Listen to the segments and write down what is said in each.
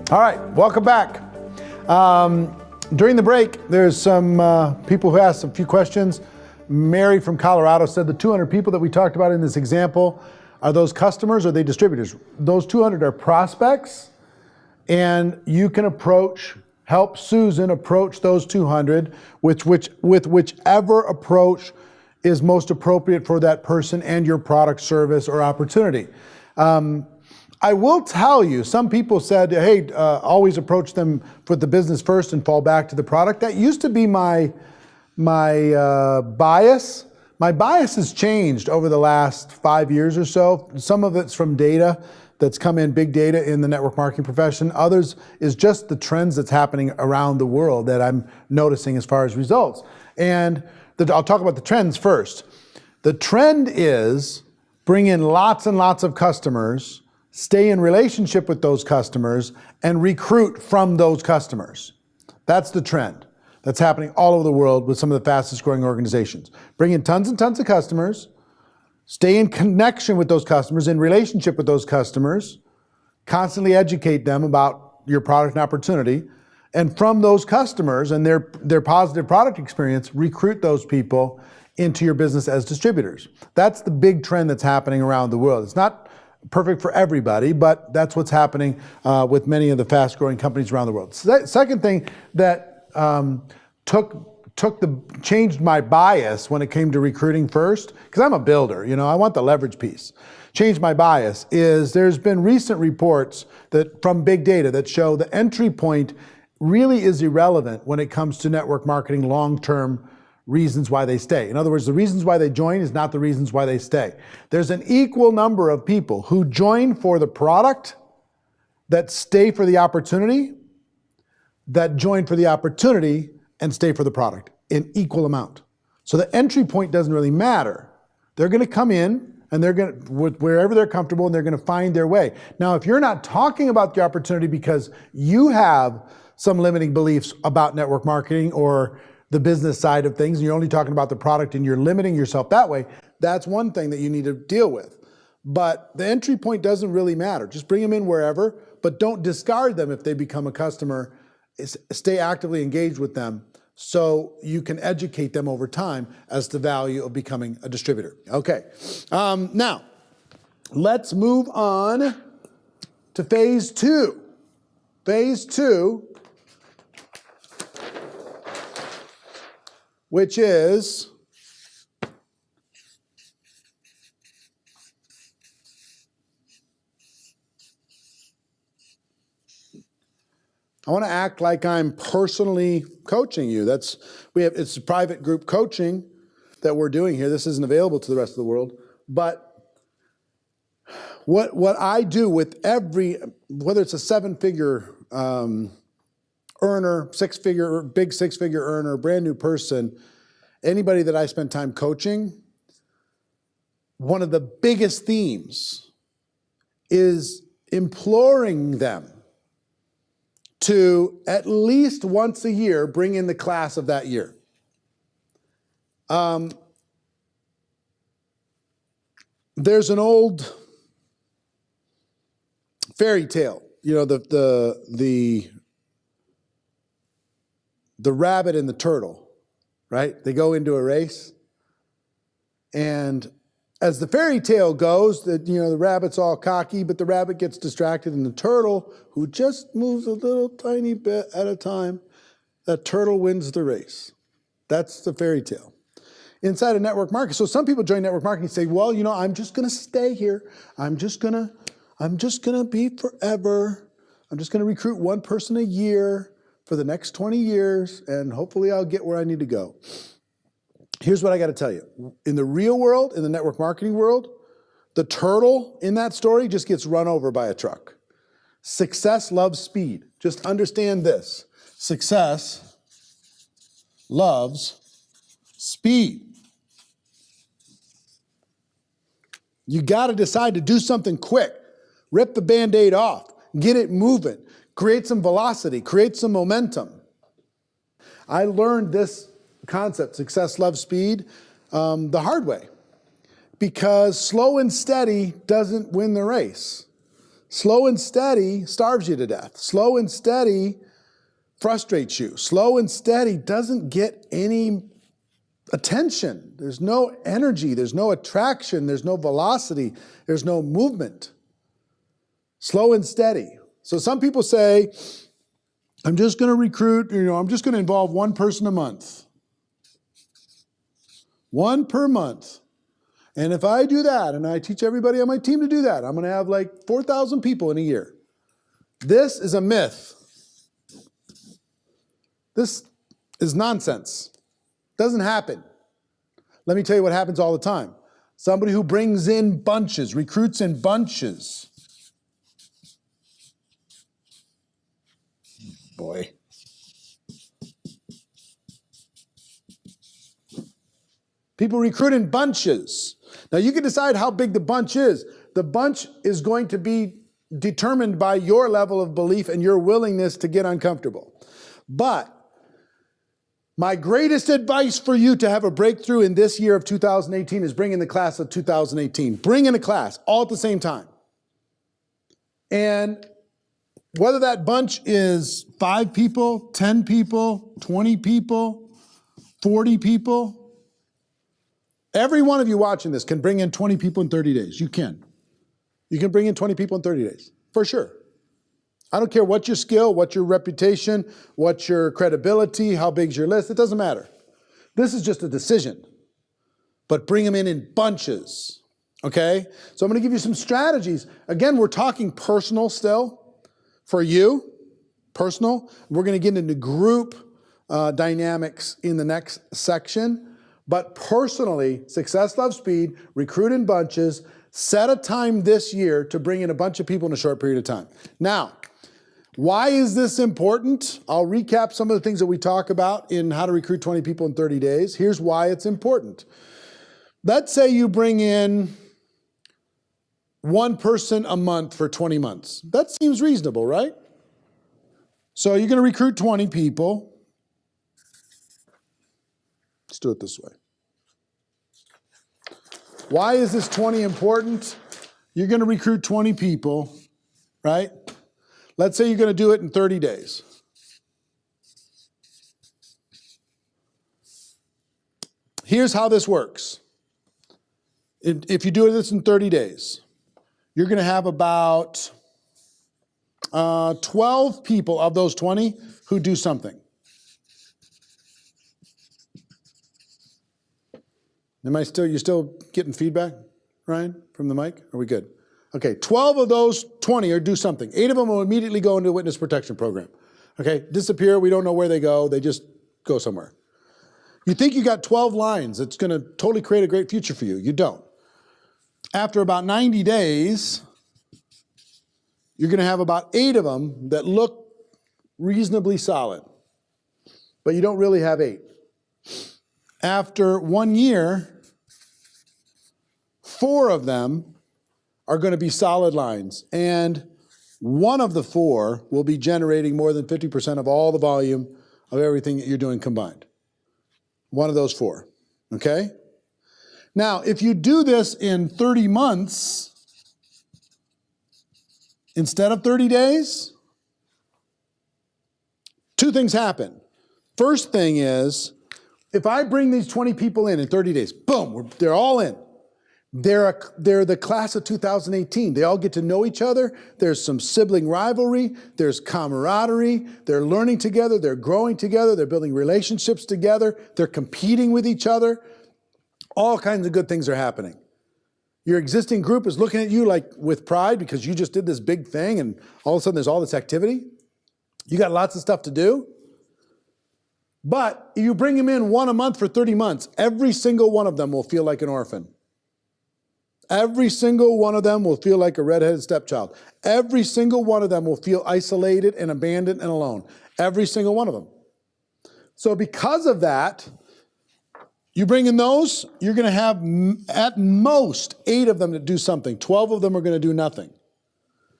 All right, welcome back. During the break, there's some people who asked a few questions. Mary from Colorado said the 200 people that we talked about in this example, are those customers or are they distributors? Those 200 are prospects, and you can help Susan approach those 200 with whichever approach is most appropriate for that person and your product, service, or opportunity. I will tell you, some people said, hey, always approach them with the business first and fall back to the product. That used to be my bias. My bias has changed over the last 5 years or so. Some of it's from data that's come in, big data in the network marketing profession. Others is just the trends that's happening around the world that I'm noticing as far as results. And I'll talk about the trends first. The trend is bring in lots and lots of customers, stay in relationship with those customers, and recruit from those customers. That's the trend that's happening all over the world with some of the fastest growing organizations. Bring in tons and tons of customers, stay in connection with those customers, in relationship with those customers, constantly educate them about your product and opportunity, and from those customers and their positive product experience, recruit those people into your business as distributors. That's the big trend that's happening around the world. It's not perfect for everybody, but that's what's happening with many of the fast-growing companies around the world. Second thing that changed my bias when it came to recruiting first, because I'm a builder, I want the leverage piece. Changed my bias is there's been recent reports from big data that show the entry point really is irrelevant when it comes to network marketing long-term reasons why they stay. In other words, the reasons why they join is not the reasons why they stay. There's an equal number of people who join for the product that stay for the opportunity, that join for the opportunity and stay for the product in equal amount. So the entry point doesn't really matter. They're going to come in and they're going to, wherever they're comfortable, and they're going to find their way. Now, if you're not talking about the opportunity because you have some limiting beliefs about network marketing or the business side of things, and you're only talking about the product and you're limiting yourself that way, that's one thing that you need to deal with. But the entry point doesn't really matter. Just bring them in wherever, but don't discard them if they become a customer. Stay actively engaged with them so you can educate them over time as to the value of becoming a distributor. Okay, now let's move on to phase two. Phase two, which is I want to act like I'm personally coaching you. It's a private group coaching that we're doing here. This isn't available to the rest of the world. But what I do with whether it's a seven-figure earner, big six-figure earner, brand new person, anybody that I spend time coaching, one of the biggest themes is imploring them to at least once a year bring in the class of that year. There's an old fairy tale, the rabbit and the turtle, right? They go into a race, and as the fairy tale goes, the rabbit's all cocky, but the rabbit gets distracted, and the turtle, who just moves a little tiny bit at a time, that turtle wins the race. That's the fairy tale. Inside of network marketing, so some people join network marketing and say, well, I'm just going to stay here. I'm just going to be forever. I'm just going to recruit one person a year for the next 20 years, and hopefully I'll get where I need to go. Here's what I got to tell you. In the real world, in the network marketing world, the turtle in that story just gets run over by a truck. Success loves speed. Just understand this. Success loves speed. You got to decide to do something quick. Rip the Band-Aid off. Get it moving. Create some velocity. Create some momentum. I learned this concept, success loves speed, the hard way. Because slow and steady doesn't win the race. Slow and steady starves you to death. Slow and steady frustrates you. Slow and steady doesn't get any attention. There's no energy. There's no attraction. There's no velocity. There's no movement. Slow and steady. So some people say, I'm just going to recruit, I'm just going to involve one person a month. One per month. And if I do that, and I teach everybody on my team to do that, I'm going to have like 4,000 people in a year. This is a myth. This is nonsense. Doesn't happen. Let me tell you what happens all the time. Somebody who brings in bunches, recruits in bunches. Boy. People recruit in bunches. Now you can decide how big the bunch is. The bunch is going to be determined by your level of belief and your willingness to get uncomfortable. But my greatest advice for you to have a breakthrough in this year of 2018 is bring in the class of 2018. Bring in a class all at the same time. And whether that bunch is 5 people, 10 people, 20 people, 40 people, every one of you watching this can bring in 20 people in 30 days. You can. You can bring in 20 people in 30 days, for sure. I don't care what your skill, what your reputation, what your credibility, how big's your list, it doesn't matter. This is just a decision. But bring them in bunches, okay? So I'm going to give you some strategies. Again, we're talking personal still for you, personal. We're going to get into group dynamics in the next section. But personally, success, love, speed, recruit in bunches, set a time this year to bring in a bunch of people in a short period of time. Now, why is this important? I'll recap some of the things that we talk about in how to recruit 20 people in 30 days. Here's why it's important. Let's say you bring in one person a month for 20 months. That seems reasonable, right? So you're going to recruit 20 people. Let's do it this way. Why is this 20 important? You're going to recruit 20 people, right? Let's say you're going to do it in 30 days. Here's how this works. If you do this in 30 days, you're going to have about 12 people of those 20 who do something. You still getting feedback, Ryan, from the mic? Are we good? Okay, 12 of those 20 are do something. 8 of them will immediately go into a witness protection program. Okay, disappear, we don't know where they go, they just go somewhere. You think you got 12 lines that's gonna totally create a great future for you. You don't. After about 90 days, you're gonna have about 8 of them that look reasonably solid, but you don't really have 8. After 1 year, 4 of them are going to be solid lines, and 1 of the 4 will be generating more than 50% of all the volume of everything that you're doing combined. 1 of those 4, okay? Now, if you do this in 30 months, instead of 30 days, 2 things happen. First thing is, if I bring these 20 people in 30 days, boom, they're all in. They're the class of 2018. They all get to know each other. There's some sibling rivalry. There's camaraderie. They're learning together. They're growing together. They're building relationships together. They're competing with each other. All kinds of good things are happening. Your existing group is looking at you like with pride because you just did this big thing and all of a sudden there's all this activity. You got lots of stuff to do. But if you bring them in 1 a month for 30 months, every single one of them will feel like an orphan. Every single one of them will feel like a redheaded stepchild. Every single one of them will feel isolated and abandoned and alone. Every single one of them. So because of that, you bring in those, you're going to have at most 8 of them that do something. 12 of them are going to do nothing.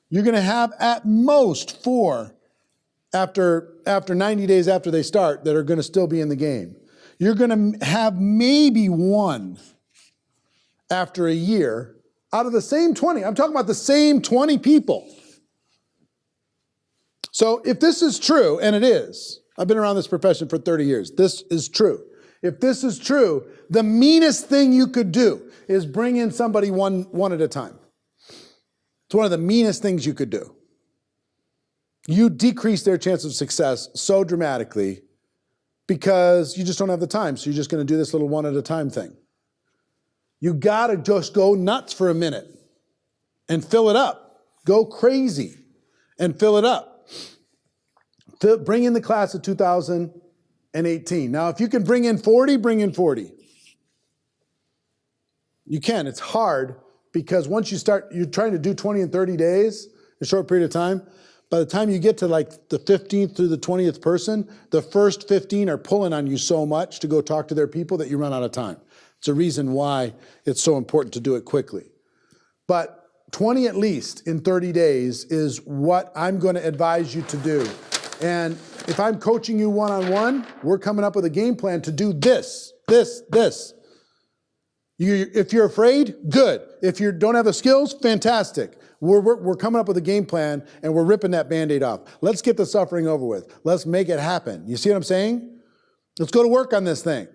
You're going to have at most 4 after 90 days after they start that are going to still be in the game. You're going to have maybe 1 after a year Out of the same 20, I'm talking about the same 20 people. So if this is true, and it is, I've been around this profession for 30 years, this is true. If this is true, the meanest thing you could do is bring in somebody one at a time. It's one of the meanest things you could do. You decrease their chance of success so dramatically because you just don't have the time. So you're just going to do this little one at a time thing. You got to just go nuts for a minute and fill it up. Go crazy and fill it up. To bring in the class of 2018. Now, if you can bring in 40, bring in 40. You can. It's hard because once you start, you're trying to do 20 and 30 days, a short period of time. By the time you get to like the 15th through the 20th person, the first 15 are pulling on you so much to go talk to their people that you run out of time. It's a reason why it's so important to do it quickly. But 20 at least in 30 days is what I'm going to advise you to do. And if I'm coaching you one-on-one, we're coming up with a game plan to do this. If you're afraid, good. If you don't have the skills, fantastic. We're coming up with a game plan and we're ripping that Band-Aid off. Let's get the suffering over with. Let's make it happen. You see what I'm saying? Let's go to work on this thing.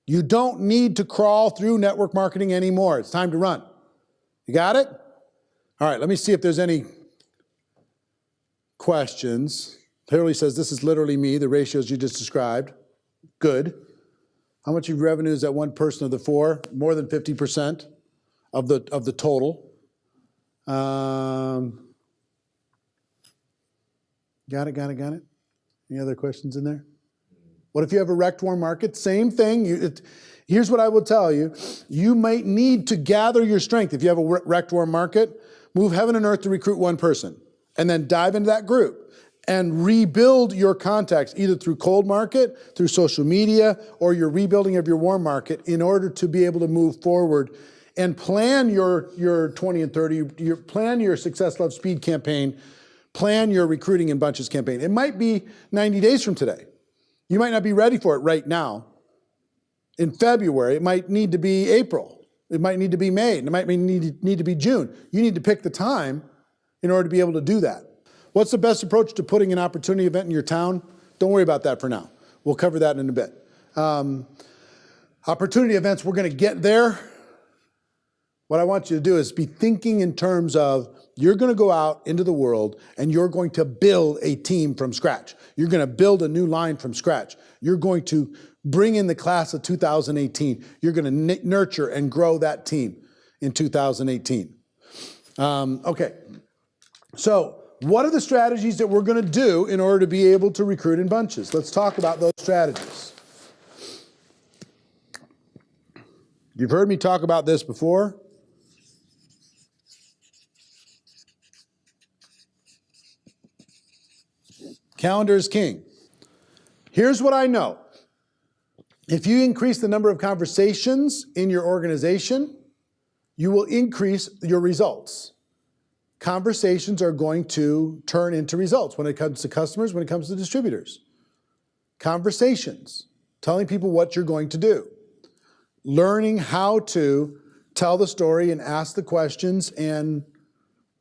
You don't need to crawl through network marketing anymore. It's time to run. You got it? All right, let me see if there's any questions. Hurley says, this is literally me, the ratios you just described. Good. How much of your revenue is that one person of the four? More than 50% of the total. Got it. Any other questions in there? What if you have a wrecked warm market? Same thing. Here's what I will tell you. You might need to gather your strength. If you have a wrecked warm market, move heaven and earth to recruit one person. And then dive into that group and rebuild your contacts either through cold market, through social media, or your rebuilding of your warm market in order to be able to move forward and plan your 20 and 30, plan your Success, Love, Speed campaign, plan your recruiting in bunches campaign. It might be 90 days from today. You might not be ready for it right now. In February, it might need to be April. It might need to be May. It might need to be June. You need to pick the time in order to be able to do that. What's the best approach to putting an opportunity event in your town? Don't worry about that for now. We'll cover that in a bit. Opportunity events, we're going to get there. What I want you to do is be thinking in terms of you're going to go out into the world and you're going to build a team from scratch. You're going to build a new line from scratch. You're going to bring in the class of 2018. You're going to nurture and grow that team in 2018. Okay, so what are the strategies that we're going to do in order to be able to recruit in bunches? Let's talk about those strategies. You've heard me talk about this before. Calendar is king. Here's what I know. If you increase the number of conversations in your organization, you will increase your results. Conversations are going to turn into results when it comes to customers, when it comes to distributors. Conversations, telling people what you're going to do. Learning how to tell the story and ask the questions and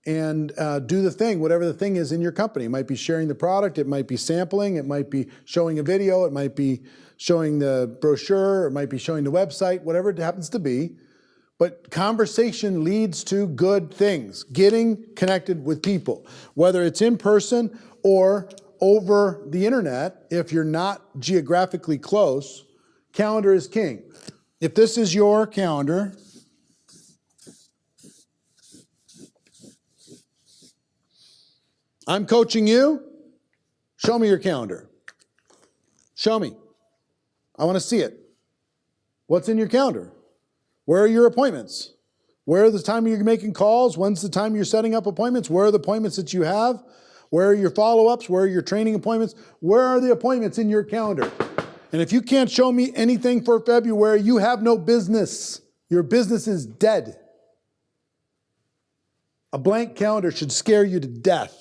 do the thing, whatever the thing is in your company. It might be sharing the product, it might be sampling, it might be showing a video, it might be showing the brochure, it might be showing the website, whatever it happens to be. But conversation leads to good things, getting connected with people, whether it's in person or over the internet. If you're not geographically close, calendar is king. If this is your calendar, I'm coaching you, show me your calendar. Show me. I want to see it. What's in your calendar? Where are your appointments? Where are the time you're making calls? When's the time you're setting up appointments? Where are the appointments that you have? Where are your follow-ups? Where are your training appointments? Where are the appointments in your calendar? And if you can't show me anything for February, you have no business. Your business is dead. A blank calendar should scare you to death.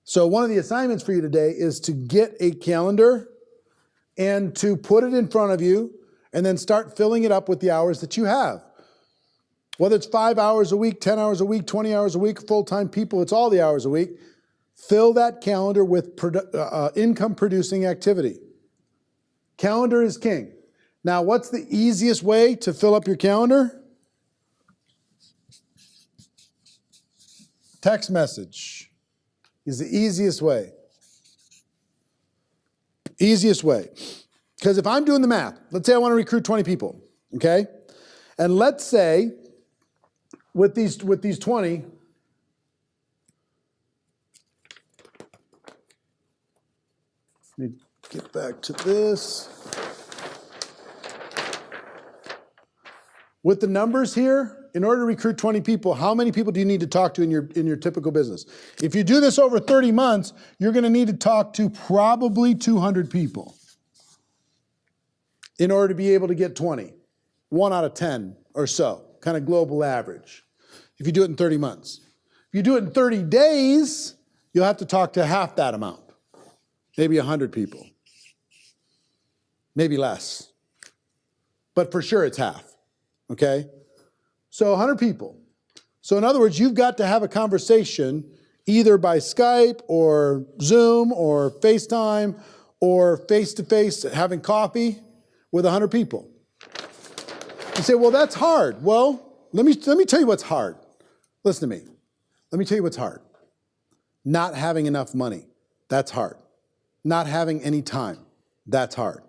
So one of the assignments for you today is to get a calendar and to put it in front of you and then start filling it up with the hours that you have. Whether it's 5 hours a week, 10 hours a week, 20 hours a week, full-time people, it's all the hours a week. Fill that calendar with income-producing activity. Calendar is king. Now, what's the easiest way to fill up your calendar? Text message is the easiest way. Easiest way. Because if I'm doing the math, let's say I want to recruit 20 people, okay? And let's say with these 20, let me get back to this. With the numbers here, in order to recruit 20 people, how many people do you need to talk to in your typical business? If you do this over 30 months, you're going to need to talk to probably 200 people in order to be able to get 20. 1 out of 10 or so, kind of global average, if you do it in 30 months. If you do it in 30 days, you'll have to talk to half that amount, maybe 100 people, maybe less. But for sure it's half. Okay? So 100 people. So in other words, you've got to have a conversation either by Skype or Zoom or FaceTime or face-to-face having coffee with 100 people. You say, well, that's hard. Well, let me tell you what's hard. Listen to me. Let me tell you what's hard. Not having enough money. That's hard. Not having any time. That's hard.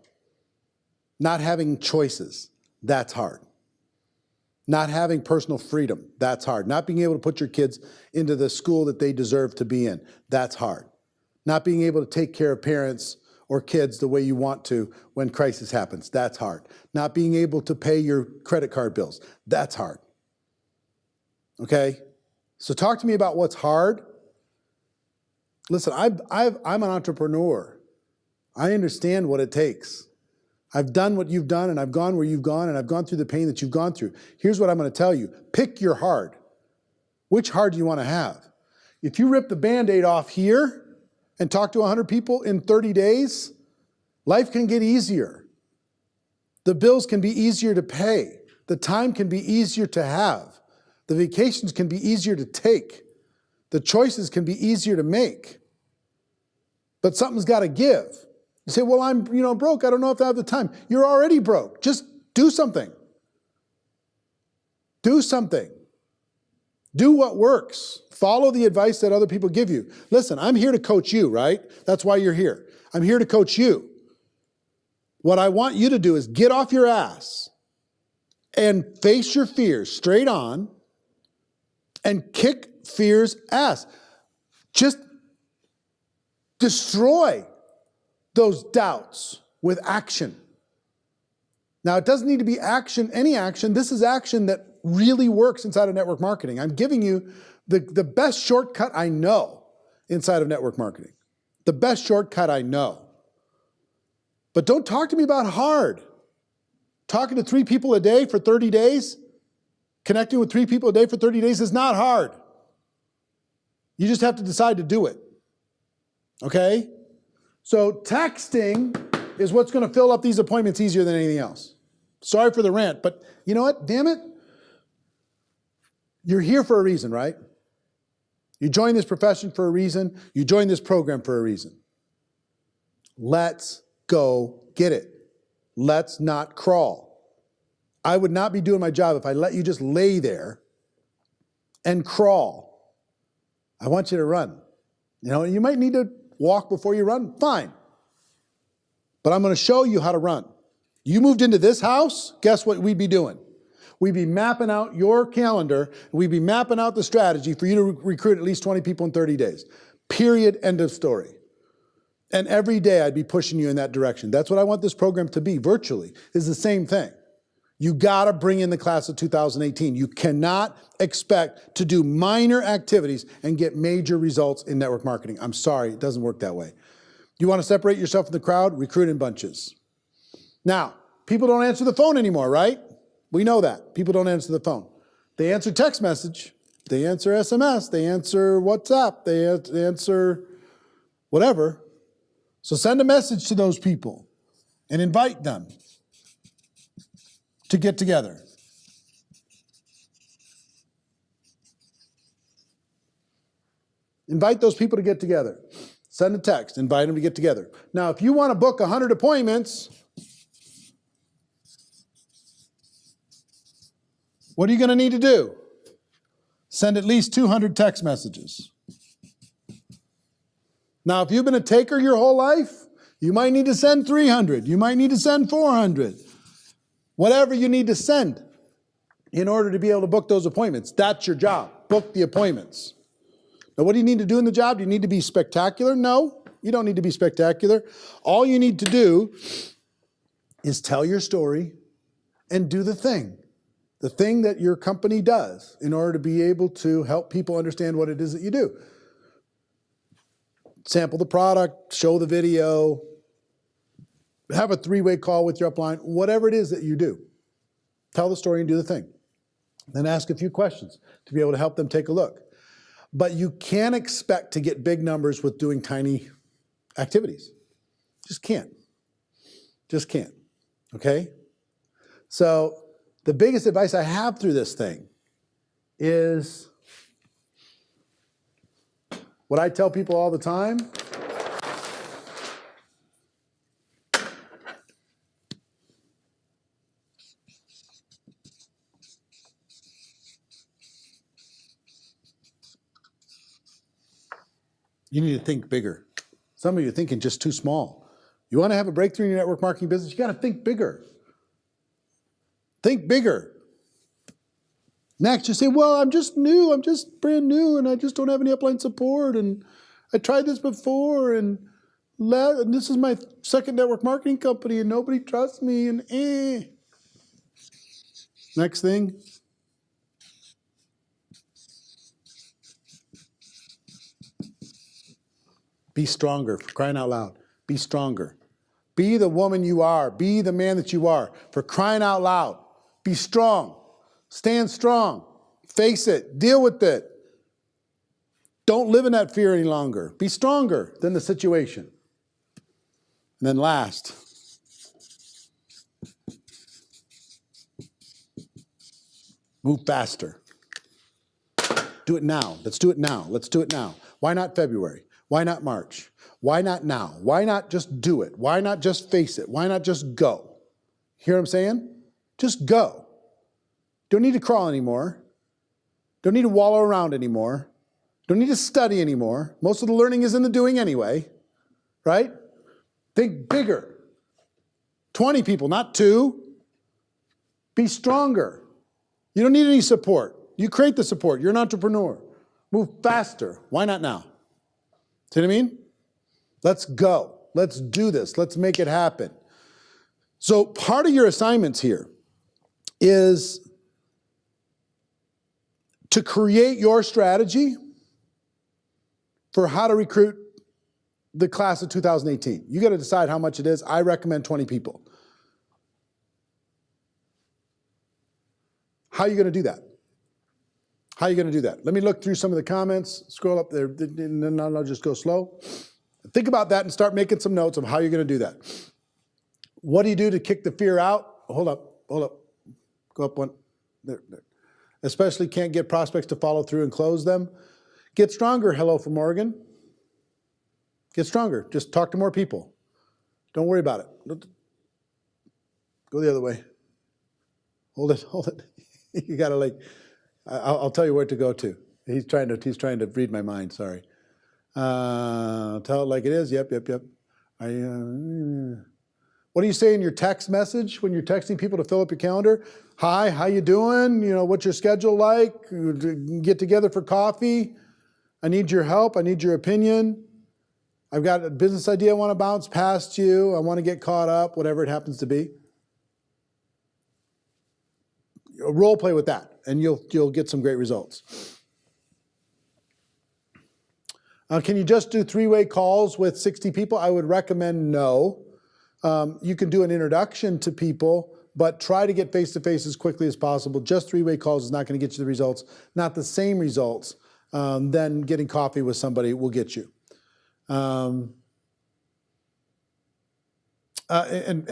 Not having choices. That's hard. Not having personal freedom, that's hard. Not being able to put your kids into the school that they deserve to be in, that's hard. Not being able to take care of parents or kids the way you want to when crisis happens, that's hard. Not being able to pay your credit card bills, that's hard. Okay? So talk to me about what's hard. Listen, I'm an entrepreneur. I understand what it takes. I've done what you've done, and I've gone where you've gone, and I've gone through the pain that you've gone through. Here's what I'm going to tell you. Pick your hard. Which hard do you want to have? If you rip the Band-Aid off here and talk to 100 people in 30 days, life can get easier. The bills can be easier to pay. The time can be easier to have. The vacations can be easier to take. The choices can be easier to make. But something's got to give. You say, well, I'm broke. I don't know if I have the time. You're already broke. Just do something. Do something. Do what works. Follow the advice that other people give you. Listen, I'm here to coach you, right? That's why you're here. I'm here to coach you. What I want you to do is get off your ass and face your fears straight on and kick fear's ass. Just destroy those doubts with action. Now, it doesn't need to be action, any action. This is action that really works inside of network marketing. I'm giving you the best shortcut I know inside of network marketing. The best shortcut I know. But don't talk to me about hard. Talking to 3 people a day for 30 days, connecting with 3 people a day for 30 days is not hard. You just have to decide to do it. Okay? So texting is what's going to fill up these appointments easier than anything else. Sorry for the rant, but you know what? Damn it. You're here for a reason, right? You joined this profession for a reason. You joined this program for a reason. Let's go get it. Let's not crawl. I would not be doing my job if I let you just lay there and crawl. I want you to run. You might need to walk before you run, fine. But I'm going to show you how to run. You moved into this house, guess what we'd be doing? We'd be mapping out your calendar. We'd be mapping out the strategy for you to recruit at least 20 people in 30 days. Period, end of story. And every day I'd be pushing you in that direction. That's what I want this program to be, virtually, is the same thing. You got to bring in the class of 2018. You cannot expect to do minor activities and get major results in network marketing. I'm sorry, it doesn't work that way. You want to separate yourself from the crowd? Recruit in bunches. Now, people don't answer the phone anymore, right? We know that. People don't answer the phone. They answer text message. They answer SMS. They answer WhatsApp. They answer whatever. So send a message to those people and invite them to get together. Invite those people to get together. Send a text, invite them to get together. Now, if you want to book 100 appointments, what are you going to need to do? Send at least 200 text messages. Now, if you've been a taker your whole life, you might need to send 300. You might need to send 400. Whatever you need to send in order to be able to book those appointments. That's your job. Book the appointments. Now, what do you need to do in the job? Do you need to be spectacular? No, you don't need to be spectacular. All you need to do is tell your story and do the thing that your company does in order to be able to help people understand what it is that you do. Sample the product, show the video, have a three-way call with your upline, whatever it is that you do. Tell the story and do the thing. Then ask a few questions to be able to help them take a look. But you can't expect to get big numbers with doing tiny activities. Just can't. Just can't. Okay? So the biggest advice I have through this thing is what I tell people all the time. You need to think bigger. Some of you are thinking just too small. You want to have a breakthrough in your network marketing business, you got to think bigger. Think bigger. Next, you say, well, I'm just new. I'm just brand new, and I just don't have any upline support, and I tried this before, and this is my second network marketing company, and nobody trusts me, and Next thing. Be stronger, for crying out loud. Be stronger. Be the woman you are. Be the man that you are, for crying out loud. Be strong. Stand strong. Face it. Deal with it. Don't live in that fear any longer. Be stronger than the situation. And then last, move faster. Do it now. Let's do it now. Let's do it now. Why not February? Why not March? Why not now? Why not just do it? Why not just face it? Why not just go? Hear what I'm saying? Just go. Don't need to crawl anymore. Don't need to wallow around anymore. Don't need to study anymore. Most of the learning is in the doing anyway, right? Think bigger. 20 people, not 2. Be stronger. You don't need any support. You create the support. You're an entrepreneur. Move faster. Why not now? See what I mean? Let's go. Let's do this. Let's make it happen. So part of your assignments here is to create your strategy for how to recruit the class of 2018. You got to decide how much it is. I recommend 20 people. How are you going to do that? How are you going to do that? Let me look through some of the comments, scroll up there, and then I'll just go slow. Think about that and start making some notes of how you're going to do that. What do you do to kick the fear out? Hold up. Go up one. There. Especially can't get prospects to follow through and close them. Get stronger, hello from Oregon. Get stronger. Just talk to more people. Don't worry about it. Go the other way. Hold it. You got to I'll tell you where to go to. He's trying to read my mind, sorry. Tell it like it is, yep. What do you say in your text message when you're texting people to fill up your calendar? Hi, how you doing? What's your schedule like? Get together for coffee. I need your help. I need your opinion. I've got a business idea I want to bounce past you. I want to get caught up, whatever it happens to be. Role play with that, and you'll get some great results. Can you just do 3-way calls with 60 people? I would recommend no. You can do an introduction to people, but try to get face-to-face as quickly as possible. Just 3-way calls is not going to get you the results, not the same results then getting coffee with somebody will get you. And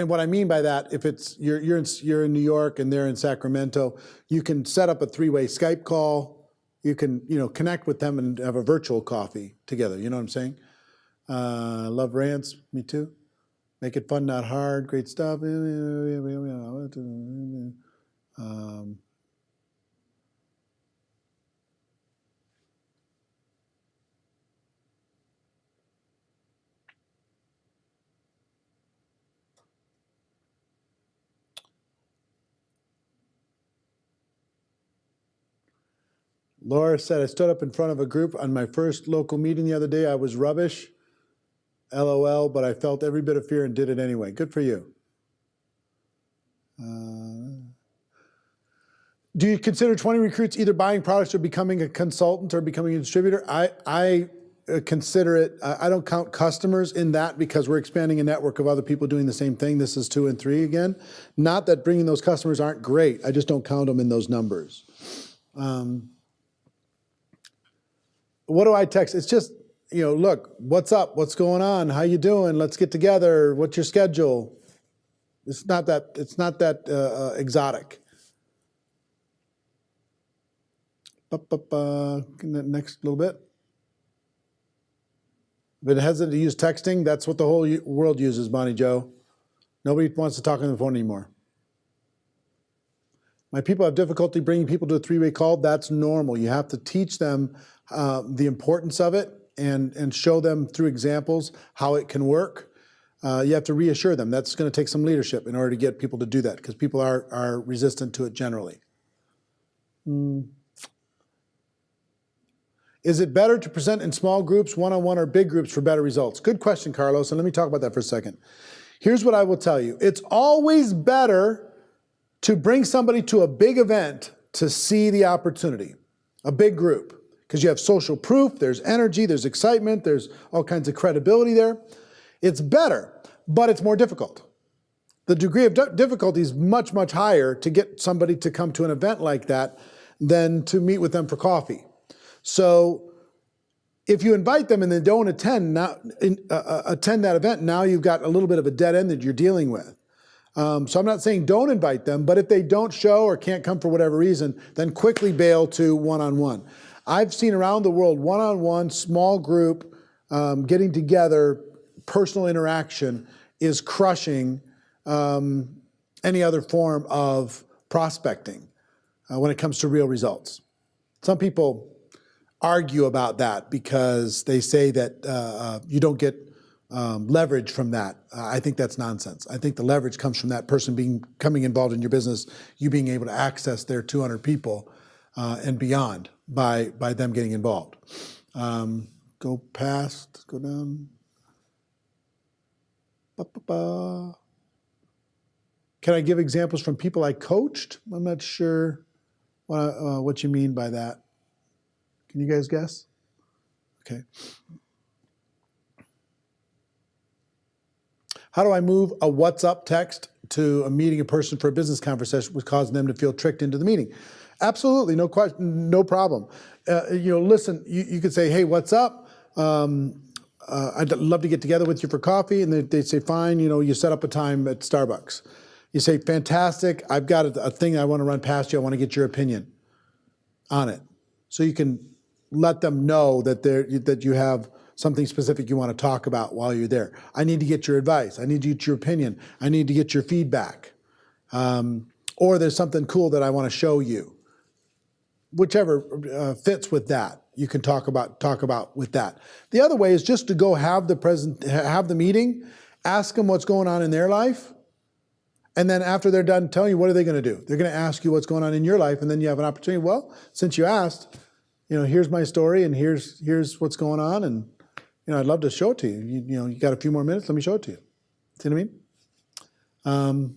what I mean by that, if it's you're in New York and they're in Sacramento, you can set up a 3-way Skype call you can, connect with them and have a virtual coffee together. You know what I'm saying? Love rants. Me too. Make it fun, not hard. Great stuff. Laura said, I stood up in front of a group on my first local meeting the other day. I was rubbish, LOL, but I felt every bit of fear and did it anyway. Good for you. Do you consider 20 recruits either buying products or becoming a consultant or becoming a distributor? I consider it, I don't count customers in that because we're expanding a network of other people doing the same thing. This is 2 and 3 again. Not that bringing those customers aren't great. I just don't count them in those numbers. What do I text? It's just, look, what's up? What's going on? How you doing? Let's get together. What's your schedule? It's not that exotic. Next little bit. If it hesitant to use texting, that's what the whole world uses, Bonnie Joe. Nobody wants to talk on the phone anymore. My people have difficulty bringing people to a 3-way call. That's normal. You have to teach them the importance of it and show them through examples how it can work. You have to reassure them. That's going to take some leadership in order to get people to do that because people are resistant to it generally. Is it better to present in small groups, one-on-one, or big groups for better results? Good question, Carlos, and let me talk about that for a second. Here's what I will tell you. It's always better to bring somebody to a big event to see the opportunity, a big group, because you have social proof, there's energy, there's excitement, there's all kinds of credibility there. It's better, but it's more difficult. The degree of difficulty is much, much higher to get somebody to come to an event like that than to meet with them for coffee. So if you invite them and they don't attend that event, now you've got a little bit of a dead end that you're dealing with. So I'm not saying don't invite them, but if they don't show or can't come for whatever reason, then quickly bail to one-on-one. I've seen around the world one-on-one, small group, getting together, personal interaction is crushing any other form of prospecting when it comes to real results. Some people argue about that because they say that you don't get leverage from that. I think that's nonsense. I think the leverage comes from that person becoming involved in your business, you being able to access their 200 people and beyond by them getting involved. Go past, go down. Can I give examples from people I coached? I'm not sure what you mean by that. Can you guys guess? Okay. How do I move a what's up text to a meeting a person for a business conversation which causing them to feel tricked into the meeting? Absolutely, no question, no problem. Listen, you could say, hey, what's up? I'd love to get together with you for coffee. And they'd say, fine, you set up a time at Starbucks. You say, fantastic, I've got a thing I want to run past you. I want to get your opinion on it. So you can let them know that you have something specific you want to talk about while you're there. I need to get your advice. I need to get your opinion. I need to get your feedback. Or there's something cool that I want to show you. Whichever fits with that, you can talk about with that. The other way is just to go have the meeting, ask them what's going on in their life, and then after they're done telling you, what are they going to do? They're going to ask you what's going on in your life, and then you have an opportunity. Well, since you asked, here's my story, and here's what's going on, and I'd love to show it to you. You got a few more minutes, let me show it to you. See what I mean?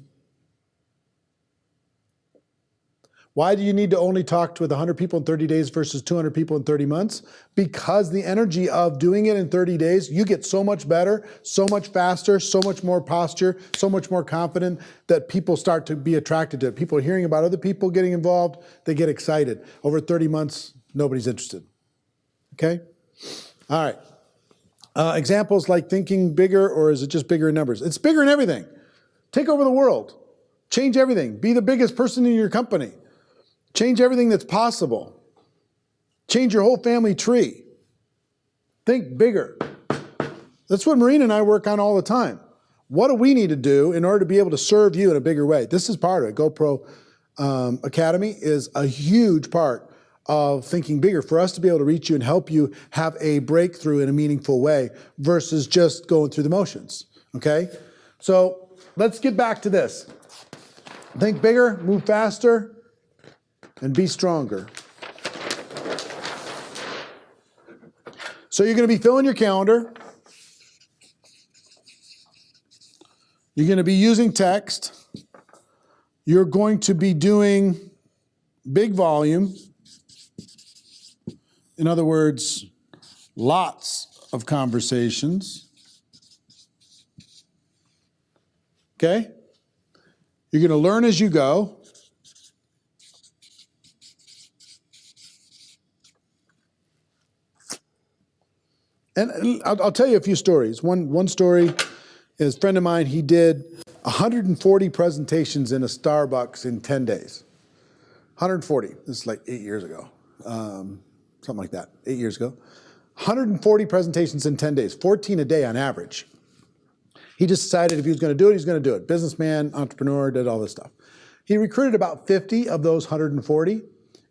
Why do you need to only talk with 100 people in 30 days versus 200 people in 30 months? Because the energy of doing it in 30 days, you get so much better, so much faster, so much more posture, so much more confident that people start to be attracted to it. People are hearing about other people getting involved, they get excited. Over 30 months, nobody's interested. Okay? All right. Examples like thinking bigger, or is it just bigger in numbers? It's bigger in everything. Take over the world. Change everything. Be the biggest person in your company. Change everything that's possible. Change your whole family tree. Think bigger. That's what Maureen and I work on all the time. What do we need to do in order to be able to serve you in a bigger way? This is part of it. GoPro Academy is a huge part of thinking bigger for us to be able to reach you and help you have a breakthrough in a meaningful way versus just going through the motions, okay? So let's get back to this. Think bigger, move faster, and be stronger. So you're going to be filling your calendar. You're going to be using text. You're going to be doing big volume. In other words, lots of conversations. Okay? You're going to learn as you go. And I'll tell you a few stories. One story is a friend of mine, he did 140 presentations in a Starbucks in 10 days. 140. This is like 8 years ago. Something like that, 8 years ago. 140 presentations in 10 days, 14 a day on average. He just decided if he was going to do it, he's going to do it. Businessman, entrepreneur, did all this stuff. He recruited about 50 of those 140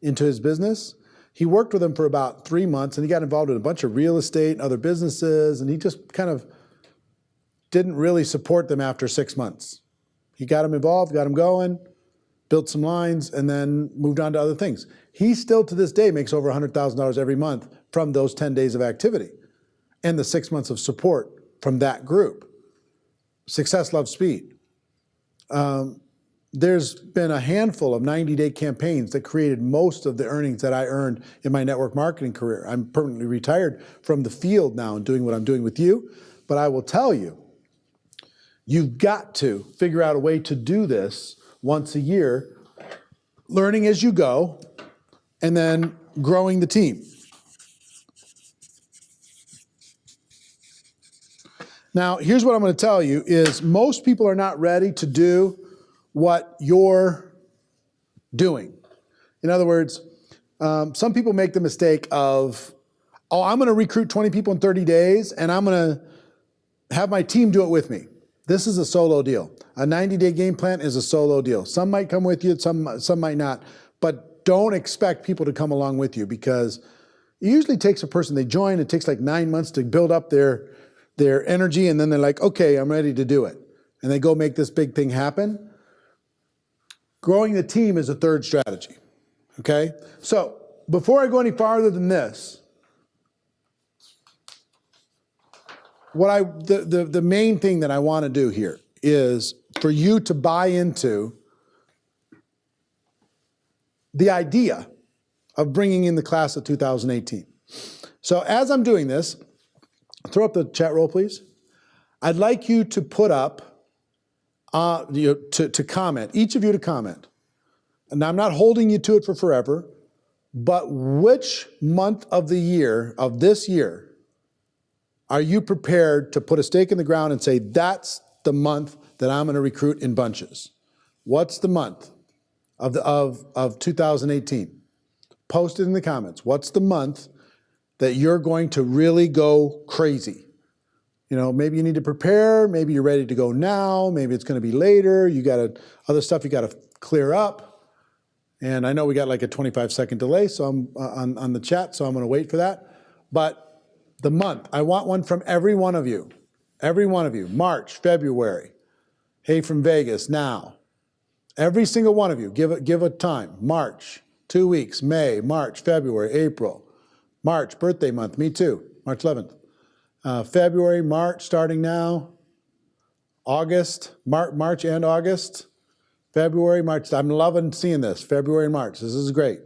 into his business. He worked with them for about 3 months, and he got involved in a bunch of real estate and other businesses, and he just kind of didn't really support them after 6 months. He got them involved, got them going, built some lines, and then moved on to other things. He still, to this day, makes over $100,000 every month from those 10 days of activity and the 6 months of support from that group. Success loves speed. There's been a handful of 90-day campaigns that created most of the earnings that I earned in my network marketing career. I'm permanently retired from the field now and doing what I'm doing with you, but I will tell you, you've got to figure out a way to do this once a year, learning as you go, and then growing the team. Now, here's what I'm going to tell you is most people are not ready to do what you're doing. In other words, some people make the mistake of, oh, I'm going to recruit 20 people in 30 days, and I'm going to have my team do it with me. This is a solo deal. A 90-day game plan is a solo deal. Some might come with you, some might not, but don't expect people to come along with you because it usually takes a person, they join, it takes like 9 months to build up their energy, and then they're like, okay, I'm ready to do it. And they go make this big thing happen. Growing the team is a third strategy, okay? So before I go any farther than this, the main thing that I want to do here is for you to buy into the idea of bringing in the class of 2018. So as I'm doing this, throw up the chat roll, please. I'd like you to put up, to comment, each of you to comment. And I'm not holding you to it for forever, but which month of the year, of this year, are you prepared to put a stake in the ground and say, that's the month that I'm going to recruit in bunches? What's the month of 2018? Post it in the comments. What's the month that you're going to really go crazy? You know, maybe you need to prepare, maybe you're ready to go now, maybe it's going to be later, you got other stuff you got to clear up. And I know we got like a 25-second delay so I'm on the chat, so I'm going to wait for that. But the month, I want one from every one of you. Every one of you. March, February. Hey, from Vegas, now. Every single one of you, give a time. March, 2 weeks, May, March, February, April. March, birthday month, me too, March 11th. February, March, starting now. August, March and August. February, March, I'm loving seeing this. February and March, this is great.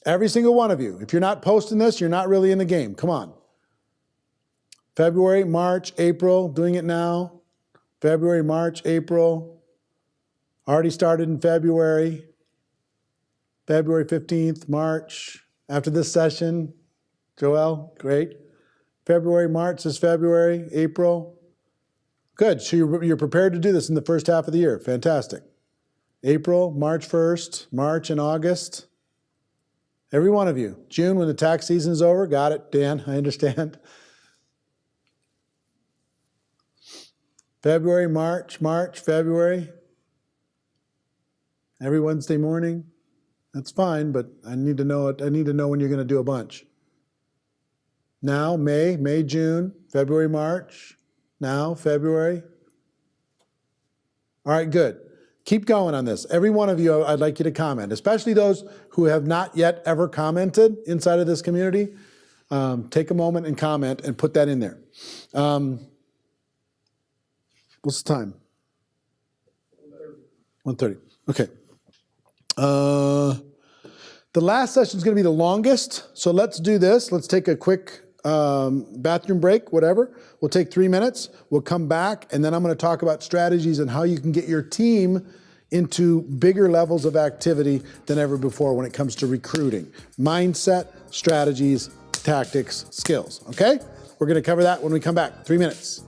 Every single one of you. If you're not posting this, you're not really in the game. Come on. February, March, April, doing it now. February, March, April. Already started in February. February 15th, March. After this session, Joel, great. February, March is February, April. Good, so you're prepared to do this in the first half of the year. Fantastic. April, March 1st, March and August. Every one of you. June, when the tax season is over. Got it, Dan, I understand. February, March, February. Every Wednesday morning. That's fine, but I need to know it. I need to know when you're going to do a bunch. Now, May, June, February, March. Now, February. All right, good. Keep going on this. Every one of you, I'd like you to comment, especially those who have not yet ever commented inside of this community. Take a moment and comment and put that in there. What's the time? 1:30. Okay. The last session is going to be the longest, so let's do this. Let's take a quick bathroom break, whatever. We'll take 3 minutes. We'll come back, and then I'm going to talk about strategies and how you can get your team into bigger levels of activity than ever before when it comes to recruiting. Mindset, strategies, tactics, skills, okay? We're going to cover that when we come back. 3 minutes.